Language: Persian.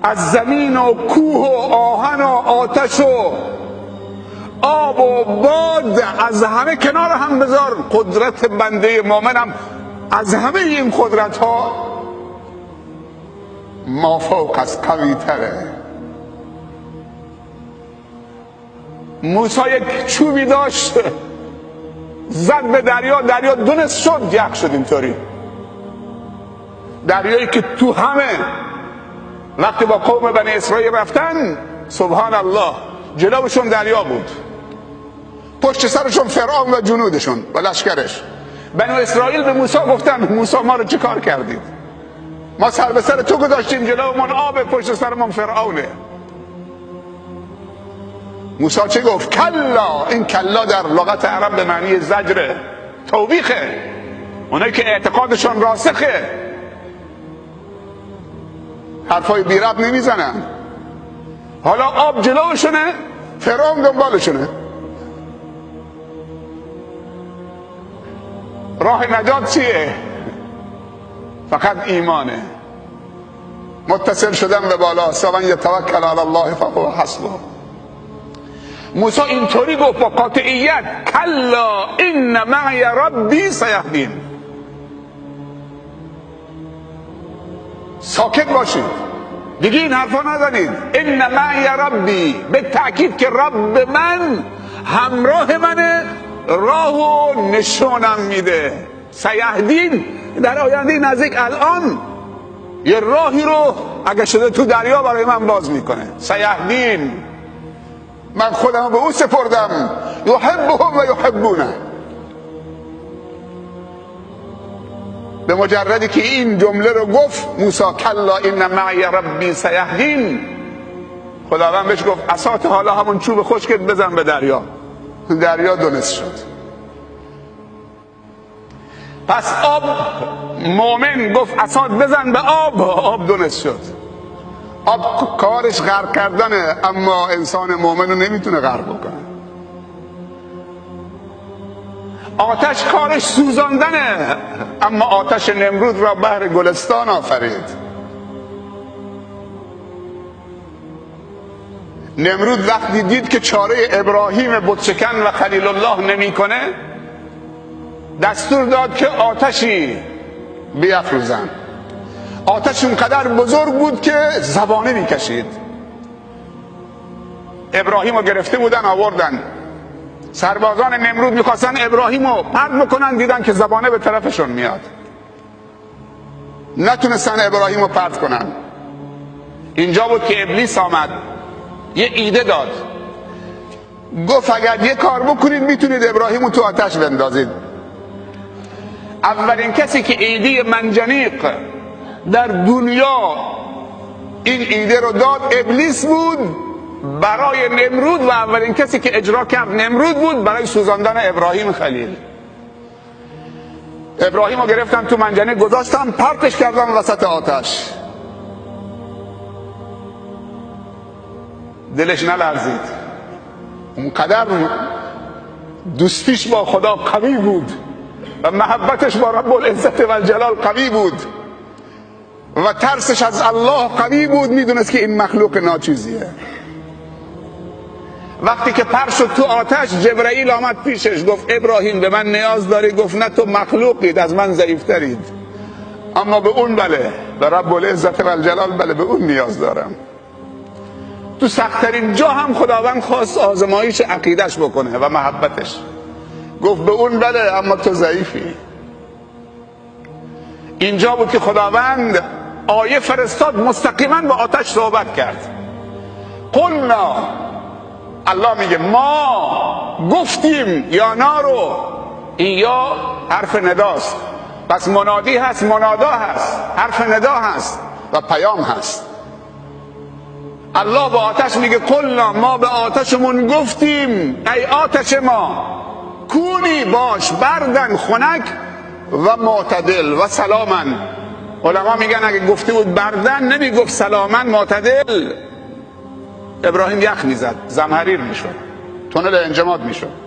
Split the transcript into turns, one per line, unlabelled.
از زمین و کوه و آهن و آتش و آب و باد، از همه کنار هم بذار. قدرت بنده مؤمنم از همه این قدرت ها مافوق است، قوی تره. موسی یک چوبی داشت، زد به دریا، دریا دو نصف شد، یخ شد. اینطوری دریایی که تو همه وقتی با قوم بنی اسرائیل رفتن، سبحان الله، جلوشون دریا بود، پشت سرشون فرعون و جنودشون و لشکرش. بنی اسرائیل به موسی گفتن موسی ما رو چه کار کردید؟ ما سر به سر تو گذاشتیم، جلومون آب، پشت سرمون فرعونه. موسی چه گفت؟ کلا. این کلا در لغت عرب به معنی زجره، توبیخه. اونایی که اعتقادشون راسخه حرفای بی رب نمیزنن. حالا آب جلوشونه، فرعون دنبالشونه. راه نجات چیه؟ فقط ایمانه، متصل شدن به بالا. ومن یتوکل علی الله فهو حسبه. موسی اینطوری گفت با قاطعیت کلا ان معی ربی سیهدین. ساکت باشید دیگه، این حرفا نزنید. ان معی ربی، به تأکید که رب من همراه منه، راه و نشونم میده. سیهدین در آینده نزدیک الان یه راهی رو اگه شده تو دریا برای من باز میکنه. سیهدین، من خودم به او سپردم. یحبهم و یحبونه. به مجردی که این جمله رو گفت موسی کلا ان معی ربی سیهدین، خداوند بهش گفت عصات، حالا همون چوب خشکت بزن به دریا. دریا دو نصف شد. پس آب، مؤمن گفت عصات بزن به آب، آب دو نصف شد. آب کارش غرق کردنه، اما انسان مؤمن رو نمیتونه غرق بکنه. آتش کارش سوزاندنه، اما آتش نمرود را بهر گلستان آفرید. نمرود وقتی دید که چاره ابراهیم بتشکن و خلیل الله نمیکنه، دستور داد که آتشی بیافروزن. آتش اونقدر بزرگ بود که زبانه میکشید. ابراهیم رو گرفته بودن آوردن. سربازان نمرود میخواستن ابراهیم رو پرت بکنن، دیدن که زبانه به طرفشون میاد، نتونستن ابراهیم رو پرت کنن. اینجا بود که ابلیس آمد، یه ایده داد. گفت اگر یه کار بکنید میتونید ابراهیم رو تو آتش بندازید. اولین کسی که ایده منجنیق در دنیا این ایده رو داد ابلیس بود برای نمرود، و اولین کسی که اجرا کرد نمرود بود برای سوزاندن ابراهیم خلیل. ابراهیم رو گرفتن تو منجنیق گذاشتن، پرتش کردن وسط آتش. دلش نلرزید، اونقدر دوستیش با خدا قوی بود و محبتش با رب العزت و الجلال قوی بود و ترسش از الله قوی بود. میدونست که این مخلوق ناچیزیه. وقتی که پر شد تو آتش، جبرائیل آمد پیشش گفت ابراهیم به من نیاز داری؟ گفت نه، تو مخلوقید، از من ضعیفترید، اما به اون بله، به رب العزت و الجلال بله، به اون نیاز دارم. تو سخت‌ترین جا هم خداوند خواست آزمایش عقیدش بکنه و محبتش. گفت به اون بله، اما تو ضعیفی. اینجا بود که خداوند آیه فرستاد، مستقیما با آتش صحبت کرد. قلنا، الله میگه ما گفتیم یا نارو. این یا حرف نداست، پس منادی هست، منادا هست، حرف ندا هست و پیام هست. الله با آتش میگه قلنا، ما به آتشمون گفتیم ای آتش ما، کونی باش بردن، خنک و معتدل و سلامن. علما میگن اگه گفته بود بردن، نمیگفت سلامن معتدل، ابراهیم یخ میزد، زمهریر میشد، تونل انجماد میشد.